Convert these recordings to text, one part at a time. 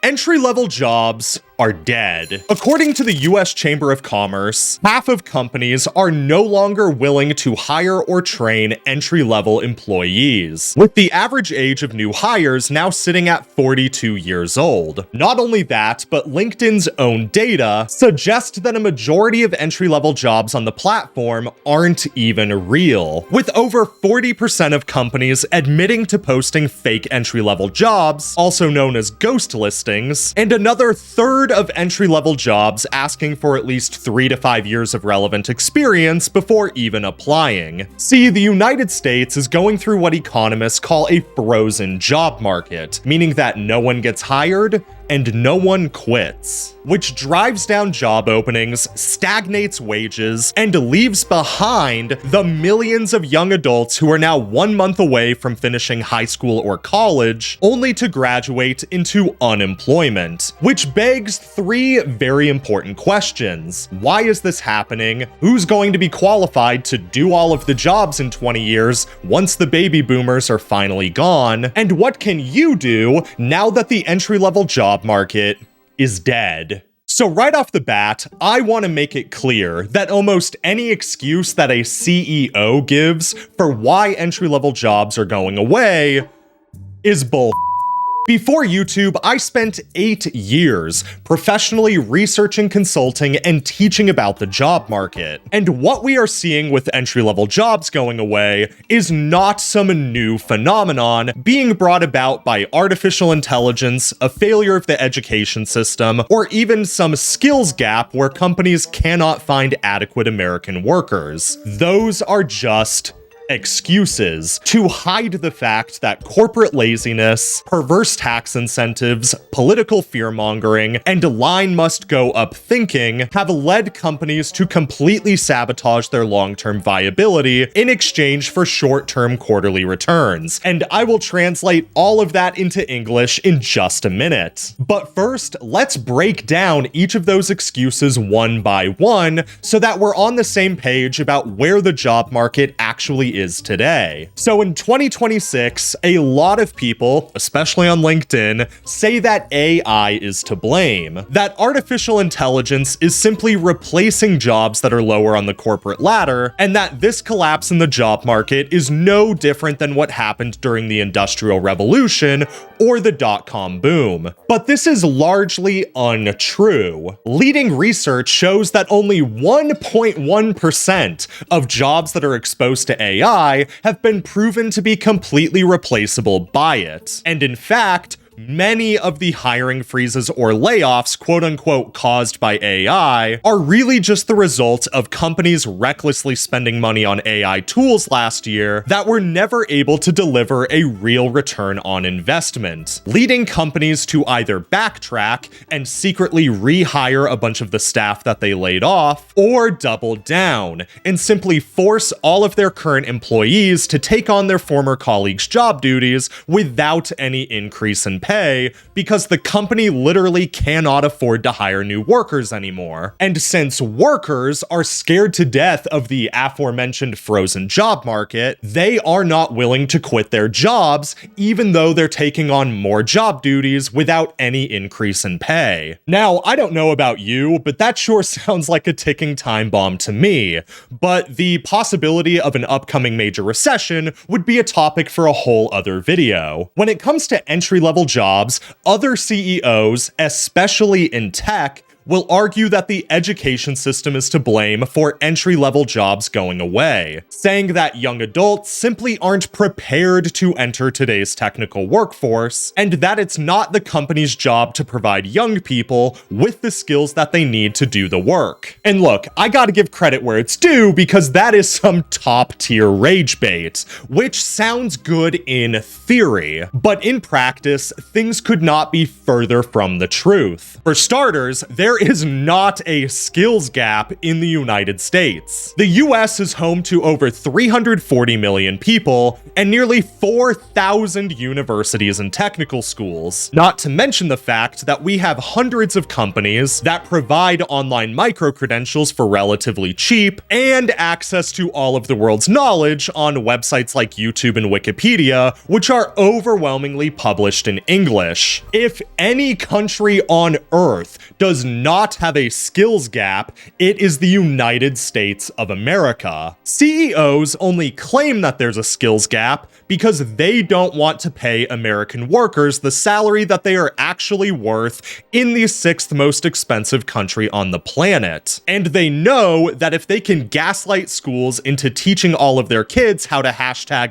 Entry-level jobs are dead. According to the US Chamber of Commerce, half of companies are no longer willing to hire or train entry-level employees, with the average age of new hires now sitting at 42 years old. Not only that, but LinkedIn's own data suggest that a majority of entry-level jobs on the platform aren't even real, with over 40% of companies admitting to posting fake entry-level jobs, also known as ghost listings, and another third of entry-level jobs asking for at least 3 to 5 years of relevant experience before even applying. See, the United States is going through what economists call a frozen job market, meaning that no one gets hired and no one quits, which drives down job openings, stagnates wages, and leaves behind the millions of young adults who are now 1 month away from finishing high school or college, only to graduate into unemployment. Which begs 3 very important questions. Why is this happening? Who's going to be qualified to do all of the jobs in 20 years once the baby boomers are finally gone? And what can you do now that the entry-level job market is dead? So right off the bat, I want to make it clear that almost any excuse that a CEO gives for why entry-level jobs are going away is bull. Before YouTube, I spent 8 years professionally researching, consulting, and teaching about the job market. And what we are seeing with entry-level jobs going away is not some new phenomenon being brought about by artificial intelligence, a failure of the education system, or even some skills gap where companies cannot find adequate American workers. Those are just excuses to hide the fact that corporate laziness, perverse tax incentives, political fear-mongering, and line must go up thinking have led companies to completely sabotage their long-term viability in exchange for short-term quarterly returns. And I will translate all of that into English in just a minute. But first, let's break down each of those excuses one by one so that we're on the same page about where the job market actually is today. So in 2026, a lot of people, especially on LinkedIn, say that AI is to blame, that artificial intelligence is simply replacing jobs that are lower on the corporate ladder, and that this collapse in the job market is no different than what happened during the Industrial Revolution or the dot-com boom. But this is largely untrue. Leading research shows that only 1.1% of jobs that are exposed to AI have been proven to be completely replaceable by it. And in fact, many of the hiring freezes or layoffs, quote unquote, caused by AI are really just the result of companies recklessly spending money on AI tools last year that were never able to deliver a real return on investment, leading companies to either backtrack and secretly rehire a bunch of the staff that they laid off, or double down and simply force all of their current employees to take on their former colleagues' job duties without any increase in pay, because the company literally cannot afford to hire new workers anymore. And since workers are scared to death of the aforementioned frozen job market, they are not willing to quit their jobs, even though they're taking on more job duties without any increase in pay. Now, I don't know about you, but that sure sounds like a ticking time bomb to me. But the possibility of an upcoming major recession would be a topic for a whole other video. When it comes to entry-level jobs, other CEOs, especially in tech, will argue that the education system is to blame for entry-level jobs going away, saying that young adults simply aren't prepared to enter today's technical workforce, and that it's not the company's job to provide young people with the skills that they need to do the work. And look, I gotta give credit where it's due, because that is some top-tier rage bait, which sounds good in theory, but in practice, things could not be further from the truth. For starters, there is not a skills gap in the United States. The US is home to over 340 million people and nearly 4,000 universities and technical schools. Not to mention the fact that we have hundreds of companies that provide online micro-credentials for relatively cheap and access to all of the world's knowledge on websites like YouTube and Wikipedia, which are overwhelmingly published in English. If any country on Earth does not have a skills gap, it is the United States of America. CEOs only claim that there's a skills gap because they don't want to pay American workers the salary that they are actually worth in the 6th most expensive country on the planet. And they know that if they can gaslight schools into teaching all of their kids how to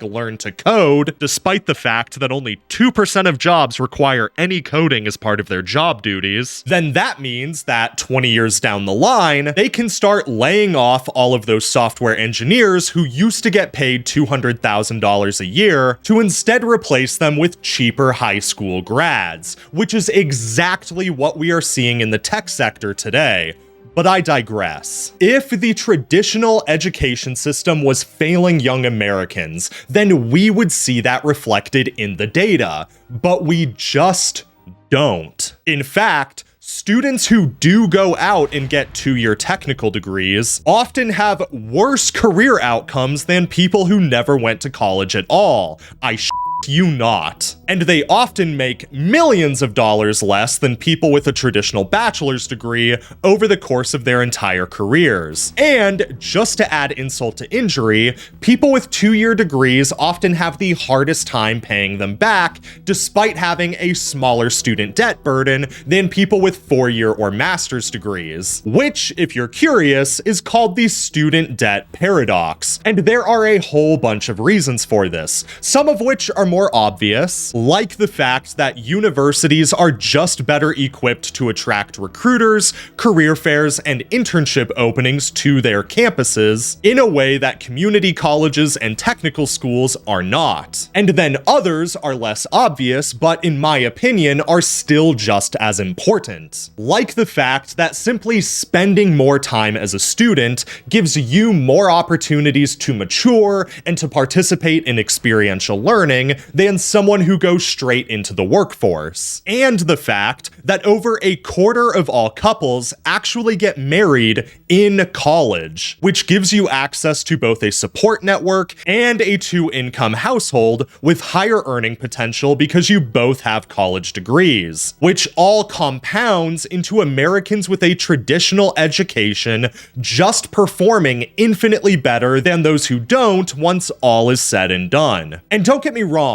#learn to code, despite the fact that only 2% of jobs require any coding as part of their job duties, then that means that 20 years down the line, they can start laying off all of those software engineers who used to get paid $200,000 a year to instead replace them with cheaper high school grads, which is exactly what we are seeing in the tech sector today. But I digress. If the traditional education system was failing young Americans, then we would see that reflected in the data. But we just don't. In fact, students who do go out and get 2-year technical degrees often have worse career outcomes than people who never went to college at all. You not. And they often make millions of dollars less than people with a traditional bachelor's degree over the course of their entire careers. And just to add insult to injury, people with 2-year degrees often have the hardest time paying them back, despite having a smaller student debt burden than people with 4-year or master's degrees, which, if you're curious, is called the student debt paradox. And there are a whole bunch of reasons for this, some of which are more obvious, like the fact that universities are just better equipped to attract recruiters, career fairs, and internship openings to their campuses in a way that community colleges and technical schools are not. And then others are less obvious, but in my opinion, are still just as important. Like the fact that simply spending more time as a student gives you more opportunities to mature and to participate in experiential learning than someone who goes straight into the workforce. And the fact that over a quarter of all couples actually get married in college, which gives you access to both a support network and a 2-income household with higher earning potential because you both have college degrees, which all compounds into Americans with a traditional education just performing infinitely better than those who don't once all is said and done. And don't get me wrong,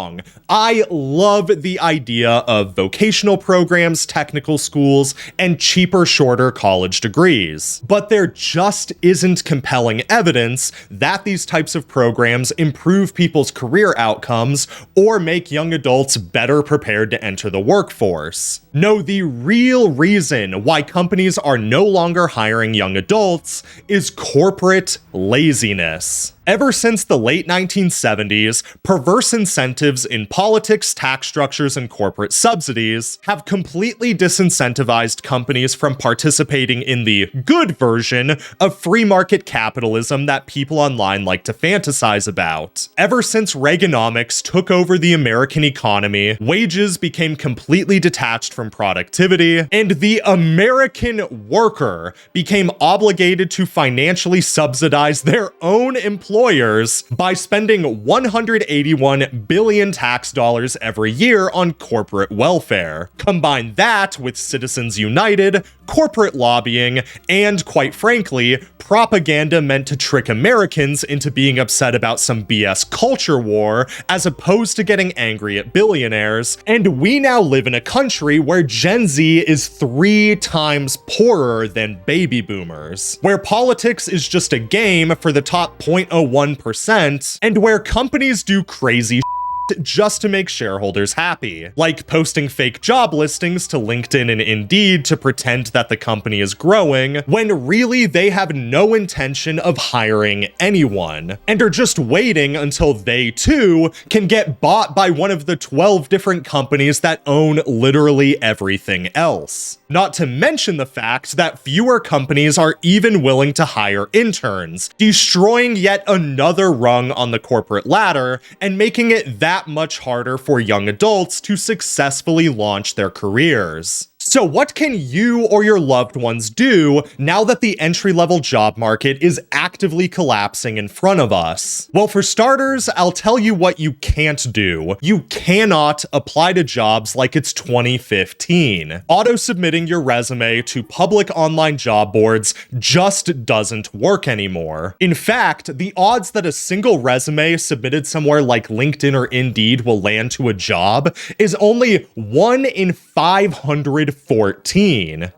I love the idea of vocational programs, technical schools, and cheaper, shorter college degrees. But there just isn't compelling evidence that these types of programs improve people's career outcomes or make young adults better prepared to enter the workforce. No, the real reason why companies are no longer hiring young adults is corporate laziness. Ever since the late 1970s, perverse incentives in politics, tax structures, and corporate subsidies have completely disincentivized companies from participating in the good version of free market capitalism that people online like to fantasize about. Ever since Reaganomics took over the American economy, wages became completely detached from productivity, and the American worker became obligated to financially subsidize their own employees by spending 181 billion tax dollars every year on corporate welfare. Combine that with Citizens United, corporate lobbying, and quite frankly, propaganda meant to trick Americans into being upset about some BS culture war as opposed to getting angry at billionaires, and we now live in a country where Gen Z is 3 times poorer than baby boomers, where politics is just a game for the top 0.01%, and where companies do crazy just to make shareholders happy, like posting fake job listings to LinkedIn and Indeed to pretend that the company is growing, when really they have no intention of hiring anyone, and are just waiting until they too can get bought by one of the 12 different companies that own literally everything else. Not to mention the fact that fewer companies are even willing to hire interns, destroying yet another rung on the corporate ladder and making it that much harder for young adults to successfully launch their careers. So what can you or your loved ones do now that the entry-level job market is actively collapsing in front of us? Well, for starters, I'll tell you what you can't do. You cannot apply to jobs like it's 2015. Auto-submitting your resume to public online job boards just doesn't work anymore. In fact, the odds that a single resume submitted somewhere like LinkedIn or Indeed will land to a job is only 1 in 514.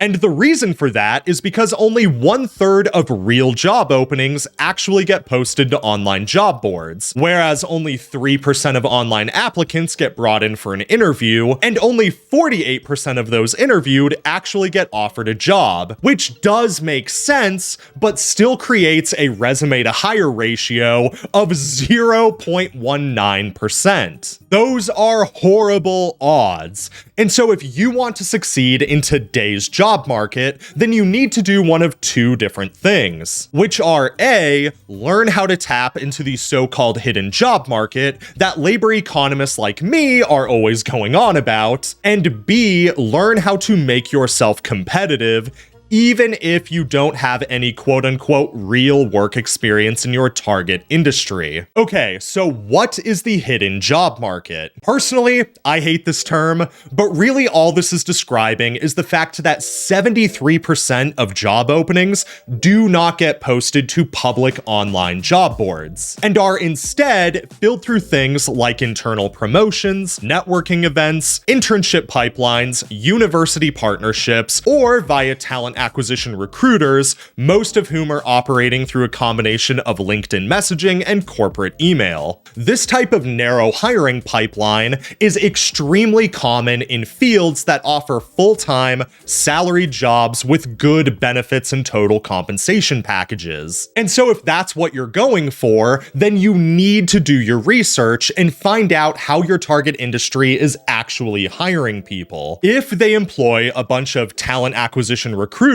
And the reason for that is because only 1/3 of real job openings actually get posted to online job boards, whereas only 3% of online applicants get brought in for an interview, and only 48% of those interviewed actually get offered a job, which does make sense, but still creates a resume to hire ratio of 0.19%. Those are horrible odds. And so if you want to succeed in today's job market, then you need to do one of two different things, which are A, learn how to tap into the so-called hidden job market that labor economists like me are always going on about, and B, learn how to make yourself competitive even if you don't have any quote-unquote real work experience in your target industry. Okay, so what is the hidden job market? Personally, I hate this term, but really all this is describing is the fact that 73% of job openings do not get posted to public online job boards, and are instead filled through things like internal promotions, networking events, internship pipelines, university partnerships, or via talent acquisition recruiters, most of whom are operating through a combination of LinkedIn messaging and corporate email. This type of narrow hiring pipeline is extremely common in fields that offer full-time, salaried jobs with good benefits and total compensation packages. And so if that's what you're going for, then you need to do your research and find out how your target industry is actually hiring people. If they employ a bunch of talent acquisition recruiters,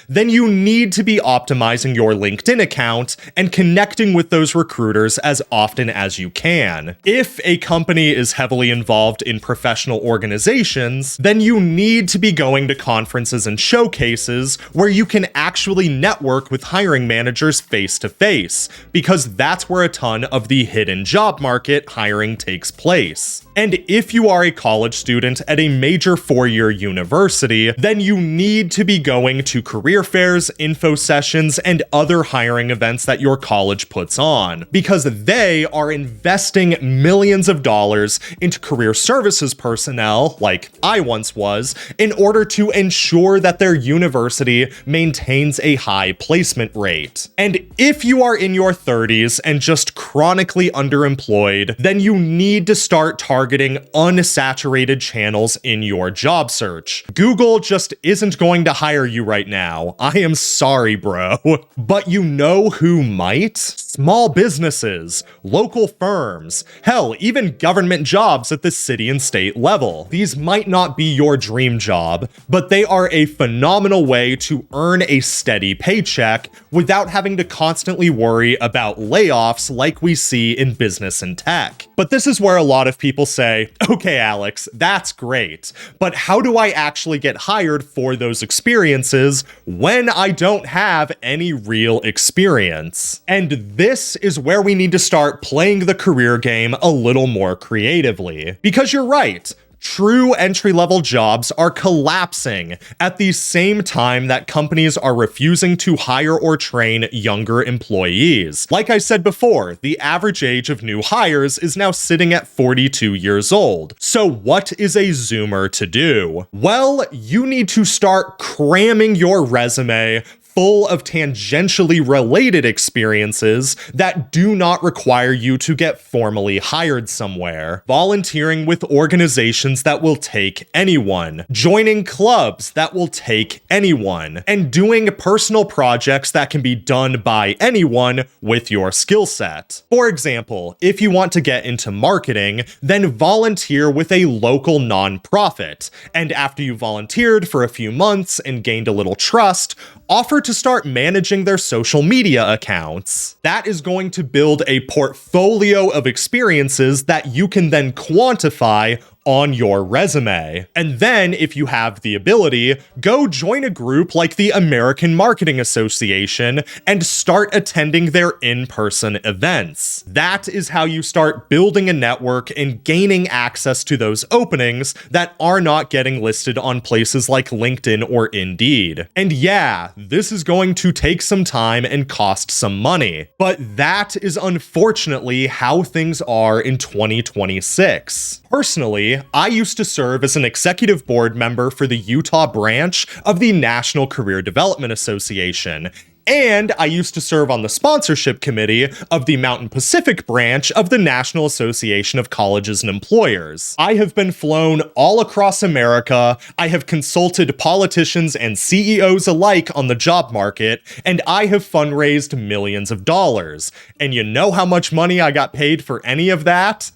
then you need to be optimizing your LinkedIn account and connecting with those recruiters as often as you can. If a company is heavily involved in professional organizations, then you need to be going to conferences and showcases where you can actually network with hiring managers face to face, because that's where a ton of the hidden job market hiring takes place. And if you are a college student at a major four-year university, then you need to be going to career fairs, info sessions, and other hiring events that your college puts on, because they are investing millions of dollars into career services personnel, like I once was, in order to ensure that their university maintains a high placement rate. And if you are in your 30s and just chronically underemployed, then you need to start targeting unsaturated channels in your job search. Google just isn't going to hire you right now. I am sorry, bro. But you know who might? Small businesses, local firms, hell, even government jobs at the city and state level. These might not be your dream job, but they are a phenomenal way to earn a steady paycheck without having to constantly worry about layoffs like we see in business and tech. But this is where a lot of people say, okay, Alex, that's great, but how do I actually get hired for those experiences when I don't have any real experience? And this is where we need to start playing the career game a little more creatively. Because you're right, true entry-level jobs are collapsing at the same time that companies are refusing to hire or train younger employees. Like I said before, the average age of new hires is now sitting at 42 years old. So what is a Zoomer to do? Well, you need to start cramming your resume full of tangentially related experiences that do not require you to get formally hired somewhere. Volunteering with organizations that will take anyone, joining clubs that will take anyone, and doing personal projects that can be done by anyone with your skill set. For example, if you want to get into marketing, then volunteer with a local nonprofit, and after you volunteered for a few months and gained a little trust, offer to start managing their social media accounts. That is going to build a portfolio of experiences that you can then quantify on your resume. And then, if you have the ability, go join a group like the American Marketing Association and start attending their in-person events. That is how you start building a network and gaining access to those openings that are not getting listed on places like LinkedIn or Indeed. And yeah, this is going to take some time and cost some money, but that is unfortunately how things are in 2026. Personally, I used to serve as an executive board member for the Utah branch of the National Career Development Association, and I used to serve on the sponsorship committee of the Mountain Pacific branch of the National Association of Colleges and Employers. I have been flown all across America, I have consulted politicians and CEOs alike on the job market, and I have fundraised millions of dollars. And you know how much money I got paid for any of that?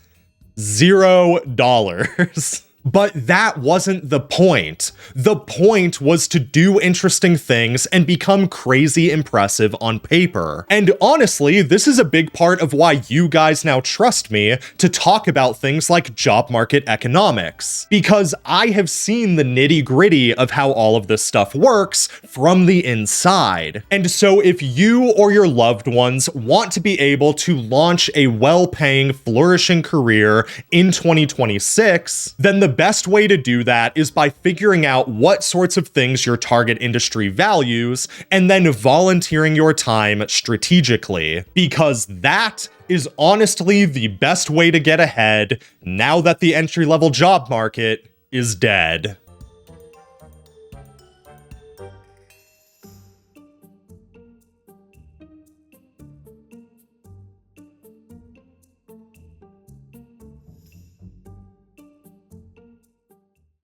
$0. But that wasn't the point. The point was to do interesting things and become crazy impressive on paper. And honestly, this is a big part of why you guys now trust me to talk about things like job market economics. Because I have seen the nitty-gritty of how all of this stuff works from the inside. And so if you or your loved ones want to be able to launch a well-paying, flourishing career in 2026, then the best way to do that is by figuring out what sorts of things your target industry values and then volunteering your time strategically, because that is honestly the best way to get ahead now that the entry-level job market is dead.